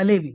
11।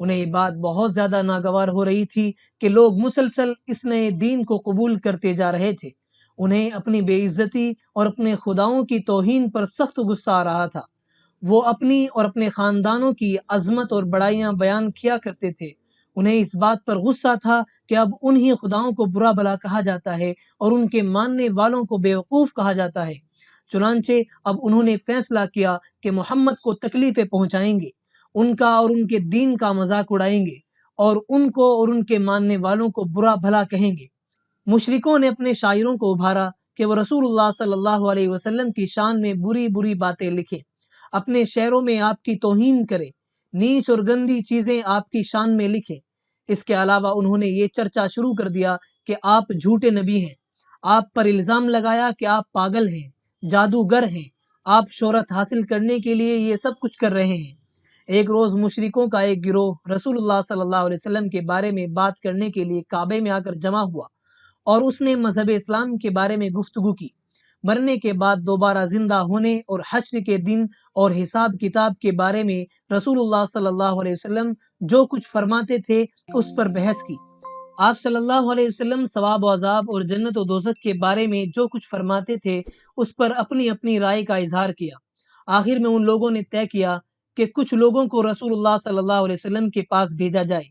انہیں یہ بات بہت زیادہ ناگوار ہو رہی تھی کہ لوگ مسلسل اس نئے دین کو قبول کرتے جا رہے تھے۔ انہیں اپنی بے عزتی اور اپنے خداؤں کی توہین پر سخت غصہ آ رہا تھا۔ وہ اپنی اور اپنے خاندانوں کی عظمت اور بڑائیاں بیان کیا کرتے تھے۔ انہیں اس بات پر غصہ تھا کہ اب انہی خداؤں کو برا بھلا کہا جاتا ہے اور ان کے ماننے والوں کو بیوقوف کہا جاتا ہے۔ چنانچہ اب انہوں نے فیصلہ کیا کہ محمد کو تکلیفیں پہنچائیں گے، ان کا اور ان کے دین کا مذاق اڑائیں گے، اور ان کو اور ان کے ماننے والوں کو برا بھلا کہیں گے۔ مشرکوں نے اپنے شاعروں کو ابھارا کہ وہ رسول اللہ صلی اللہ علیہ وسلم کی شان میں بری بری باتیں لکھیں، اپنے شعروں میں آپ کی توہین کریں، نیچ اور گندی چیزیں آپ کی شان میں لکھیں۔ اس کے علاوہ انہوں نے یہ چرچا شروع کر دیا کہ آپ جھوٹے نبی ہیں۔ آپ پر الزام لگایا کہ آپ پاگل ہیں، جادوگر ہیں، آپ شہرت حاصل کرنے کے لیے یہ سب کچھ کر رہے ہیں۔ ایک روز مشرکوں کا ایک گروہ رسول اللہ صلی اللہ علیہ وسلم کے بارے میں بات کرنے کے لیے کعبے میں آ کر جمع ہوا، اور اس نے مذہب اسلام کے بارے میں گفتگو کی، مرنے کے بعد دوبارہ زندہ ہونے اور حشر کے دن اور حساب کتاب کے بارے میں رسول اللہ صلی اللہ علیہ وسلم جو کچھ فرماتے تھے اس پر بحث کی۔ آپ صلی اللہ علیہ وسلم ثواب و عذاب اور جنت و دوزخ کے بارے میں جو کچھ فرماتے تھے اس پر اپنی اپنی رائے کا اظہار کیا۔ آخر میں ان لوگوں نے طے کیا کہ کچھ لوگوں کو رسول اللہ صلی اللہ علیہ وسلم کے پاس بھیجا جائے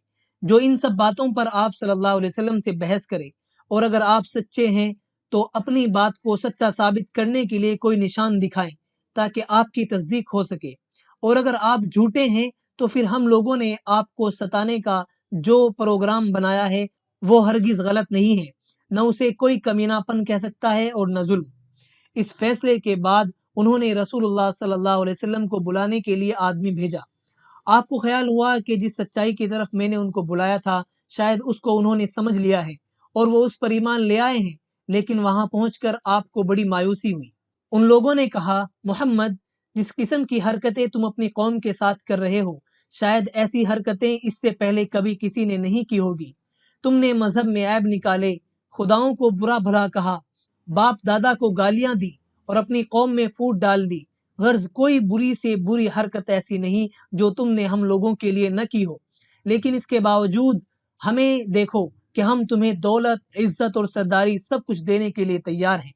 جو ان سب باتوں پر آپ صلی اللہ علیہ وسلم سے بحث کرے، اور اگر آپ سچے ہیں تو اپنی بات کو سچا ثابت کرنے کے لیے کوئی نشان دکھائیں تاکہ آپ کی تصدیق ہو سکے، اور اگر آپ جھوٹے ہیں تو پھر ہم لوگوں نے آپ کو ستانے کا جو پروگرام بنایا ہے وہ ہرگز غلط نہیں ہے، نہ اسے کوئی کمینہ پن کہہ سکتا ہے اور نہ ظلم۔ اس فیصلے کے بعد انہوں نے رسول اللہ صلی اللہ علیہ وسلم کو بلانے کے لیے آدمی بھیجا۔ آپ کو خیال ہوا کہ جس سچائی کی طرف میں نے ان کو بلایا تھا شاید اس کو انہوں نے سمجھ لیا ہے اور وہ اس پر ایمان لے آئے ہیں، لیکن وہاں پہنچ کر آپ کو بڑی مایوسی ہوئی۔ ان لوگوں نے کہا، محمد، جس قسم کی حرکتیں تم اپنی قوم کے ساتھ کر رہے ہو شاید ایسی حرکتیں اس سے پہلے کبھی کسی نے نہیں کی ہوگی۔ تم نے مذہب میں عیب نکالے، خداؤں کو برا بھلا کہا، باپ دادا کو گالیاں دی اور اپنی قوم میں پھوٹ ڈال دی۔ غرض کوئی بری سے بری حرکت ایسی نہیں جو تم نے ہم لوگوں کے لیے نہ کی ہو، لیکن اس کے باوجود ہمیں دیکھو کہ ہم تمہیں دولت، عزت اور سرداری سب کچھ دینے کے لیے تیار ہیں۔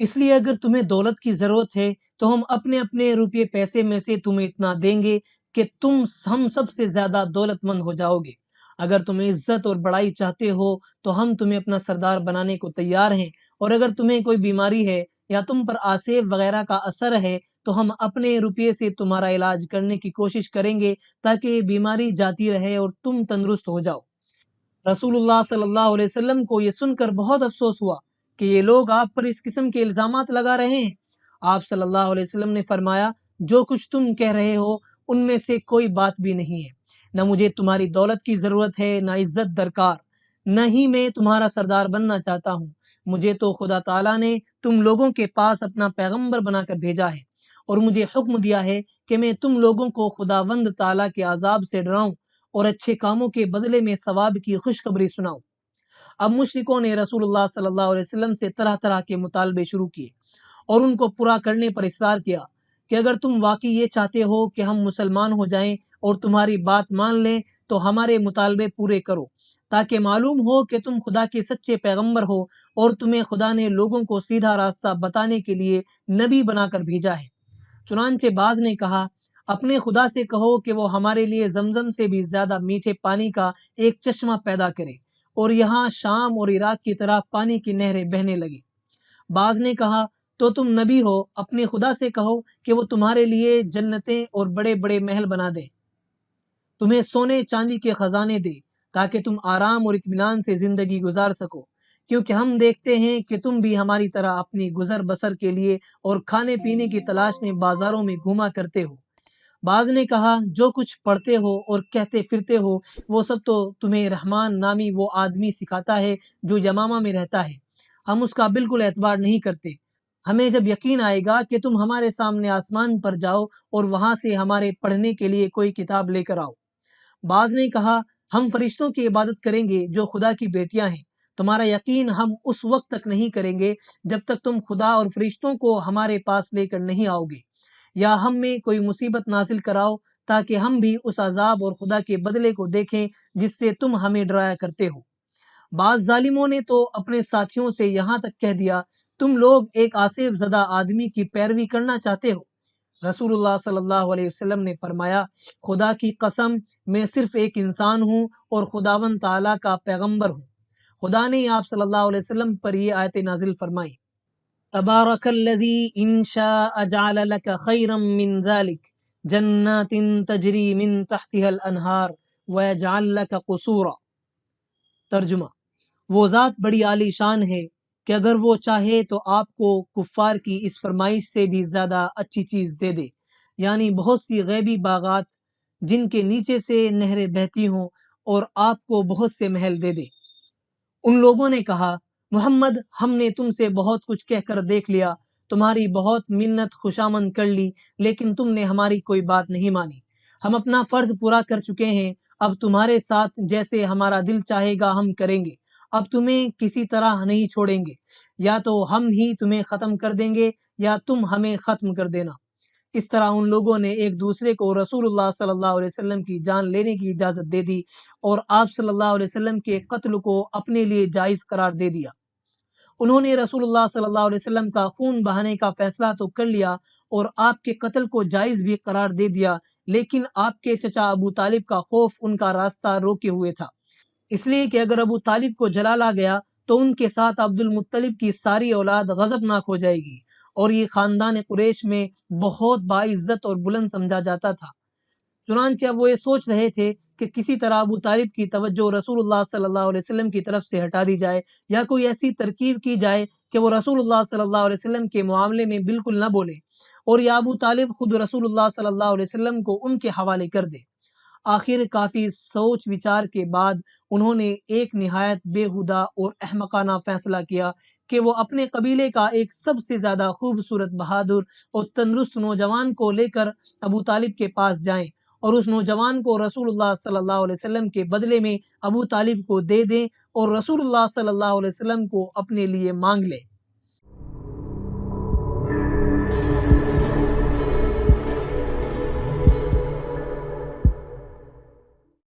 اس لیے اگر تمہیں دولت کی ضرورت ہے تو ہم اپنے اپنے روپے پیسے میں سے تمہیں اتنا دیں گے کہ تم ہم سب سے زیادہ دولت مند ہو جاؤ گے۔ اگر تم عزت اور بڑائی چاہتے ہو تو ہم تمہیں اپنا سردار بنانے کو تیار ہیں، اور اگر تمہیں کوئی بیماری ہے یا تم پر آسیب وغیرہ کا اثر ہے تو ہم اپنے روپے سے تمہارا علاج کرنے کی کوشش کریں گے تاکہ یہ بیماری جاتی رہے اور تم تندرست ہو جاؤ۔ رسول اللہ صلی اللہ علیہ وسلم کو یہ سن کر بہت افسوس ہوا کہ یہ لوگ آپ پر اس قسم کے الزامات لگا رہے ہیں۔ آپ صلی اللہ علیہ وسلم نے فرمایا، جو کچھ تم کہہ رہے ہو ان میں سے کوئی بات بھی نہیں ہے۔ نہ مجھے تمہاری دولت کی ضرورت ہے، نہ عزت درکار، نہ ہی میں تمہارا سردار بننا چاہتا ہوں۔ مجھے تو خدا تعالیٰ نے تم لوگوں کے پاس اپنا پیغمبر بنا کر بھیجا ہے، اور مجھے حکم دیا ہے کہ میں تم لوگوں کو خداوند تعالیٰ کے عذاب سے ڈراؤں اور اچھے کاموں کے بدلے میں ثواب کی خوشخبری سناؤں۔ اب مشرکوں نے رسول اللہ صلی اللہ علیہ وسلم سے طرح طرح کے مطالبے شروع کیے اور ان کو پورا کرنے پر اصرار کیا کہ اگر تم واقعی یہ چاہتے ہو کہ ہم مسلمان ہو جائیں اور تمہاری بات مان لیں تو ہمارے مطالبے پورے کرو، تاکہ معلوم ہو کہ تم خدا کے سچے پیغمبر ہو اور تمہیں خدا نے لوگوں کو سیدھا راستہ بتانے کے لیے نبی بنا کر بھیجا ہے۔ چنانچہ بعض نے کہا، اپنے خدا سے کہو کہ وہ ہمارے لیے زمزم سے بھی زیادہ میٹھے پانی کا ایک چشمہ پیدا کرے اور یہاں شام اور عراق کی طرح پانی کی نہریں بہنے لگے۔ بعض نے کہا، تو تم نبی ہو، اپنے خدا سے کہو کہ وہ تمہارے لیے جنتیں اور بڑے بڑے محل بنا دے، تمہیں سونے چاندی کے خزانے دے تاکہ تم آرام اور اطمینان سے زندگی گزار سکو، کیونکہ ہم دیکھتے ہیں کہ تم بھی ہماری طرح اپنی گزر بسر کے لیے اور کھانے پینے کی تلاش میں بازاروں میں گھوما کرتے ہو۔ بعض نے کہا، جو کچھ پڑھتے ہو اور کہتے پھرتے ہو وہ سب تو تمہیں رحمان نامی وہ آدمی سکھاتا ہے جو یمامہ میں رہتا ہے، ہم اس کا بالکل اعتبار نہیں کرتے۔ ہمیں جب یقین آئے گا کہ تم ہمارے سامنے آسمان پر جاؤ اور وہاں سے ہمارے پڑھنے کے لیے کوئی کتاب لے کر آؤ۔ بعض نے کہا، ہم فرشتوں کی عبادت کریں گے جو خدا کی بیٹیاں ہیں، تمہارا یقین ہم اس وقت تک نہیں کریں گے جب تک تم خدا اور فرشتوں کو ہمارے پاس لے کر نہیں آؤ گے، یا ہم میں کوئی مصیبت نازل کراؤ تاکہ ہم بھی اس عذاب اور خدا کے بدلے کو دیکھیں جس سے تم ہمیں ڈرایا کرتے ہو۔ بعض ظالموں نے تو اپنے ساتھیوں سے یہاں تک کہہ دیا، تم لوگ ایک آصف زدہ آدمی کی پیروی کرنا چاہتے ہو۔ رسول اللہ صلی اللہ علیہ وسلم نے فرمایا، خدا کی قسم، میں صرف ایک انسان ہوں اور خداوند تعالیٰ کا پیغمبر ہوں۔ خدا نے آپ صلی اللہ علیہ وسلم پر یہ آیت نازل فرمائی، تبارک الذی ان شاء جعل لک خیرا من ذلک جنات تجری من تحتها الانہار ویجعل لک قصورا۔ ترجمہ، وہ ذات بڑی عالی شان ہے کہ اگر وہ چاہے تو آپ کو کفار کی اس فرمائش سے بھی زیادہ اچھی چیز دے دے، یعنی بہت سی غیبی باغات جن کے نیچے سے نہریں بہتی ہوں، اور آپ کو بہت سے محل دے دے۔ ان لوگوں نے کہا، محمد، ہم نے تم سے بہت کچھ کہہ کر دیکھ لیا، تمہاری بہت منت خوشامند کر لی، لیکن تم نے ہماری کوئی بات نہیں مانی۔ ہم اپنا فرض پورا کر چکے ہیں، اب تمہارے ساتھ جیسے ہمارا دل چاہے گا ہم کریں گے، اب تمہیں کسی طرح نہیں چھوڑیں گے، یا تو ہم ہی تمہیں ختم کر دیں گے یا تم ہمیں ختم کر دینا۔ اس طرح ان لوگوں نے ایک دوسرے کو رسول اللہ صلی اللہ علیہ وسلم کی جان لینے کی اجازت دے دی اور آپ صلی اللہ علیہ وسلم کے قتل کو اپنے لیے جائز قرار دے دیا۔ انہوں نے رسول اللہ صلی اللہ علیہ وسلم کا خون بہانے کا فیصلہ تو کر لیا اور آپ کے قتل کو جائز بھی قرار دے دیا، لیکن آپ کے چچا ابو طالب کا خوف ان کا راستہ روکے ہوئے تھا، اس لیے کہ اگر ابو طالب کو جلا لا گیا تو ان کے ساتھ عبد المطلب کی ساری اولاد غضبناک ہو جائے گی، اور یہ خاندان قریش میں بہت باعزت اور بلند سمجھا جاتا تھا۔ چنانچہ اب وہ یہ سوچ رہے تھے کہ کسی طرح ابو طالب کی توجہ رسول اللہ صلی اللہ علیہ وسلم کی طرف سے ہٹا دی جائے، یا کوئی ایسی ترکیب کی جائے کہ وہ رسول اللہ صلی اللہ علیہ وسلم کے معاملے میں بالکل نہ بولے، اور یا ابو طالب خود رسول اللہ صلی اللہ علیہ وسلم کو ان کے حوالے کر دے۔ آخر کافی سوچ وچار کے بعد انہوں نے ایک نہایت بےہودہ اور احمقانہ فیصلہ کیا کہ وہ اپنے قبیلے کا ایک سب سے زیادہ خوبصورت، بہادر اور تندرست نوجوان کو لے کر ابو طالب کے پاس جائیں اور اس نوجوان کو رسول اللہ صلی اللہ علیہ وسلم کے بدلے میں ابو طالب کو دے دیں اور رسول اللہ صلی اللہ علیہ وسلم کو اپنے لیے مانگ لیں۔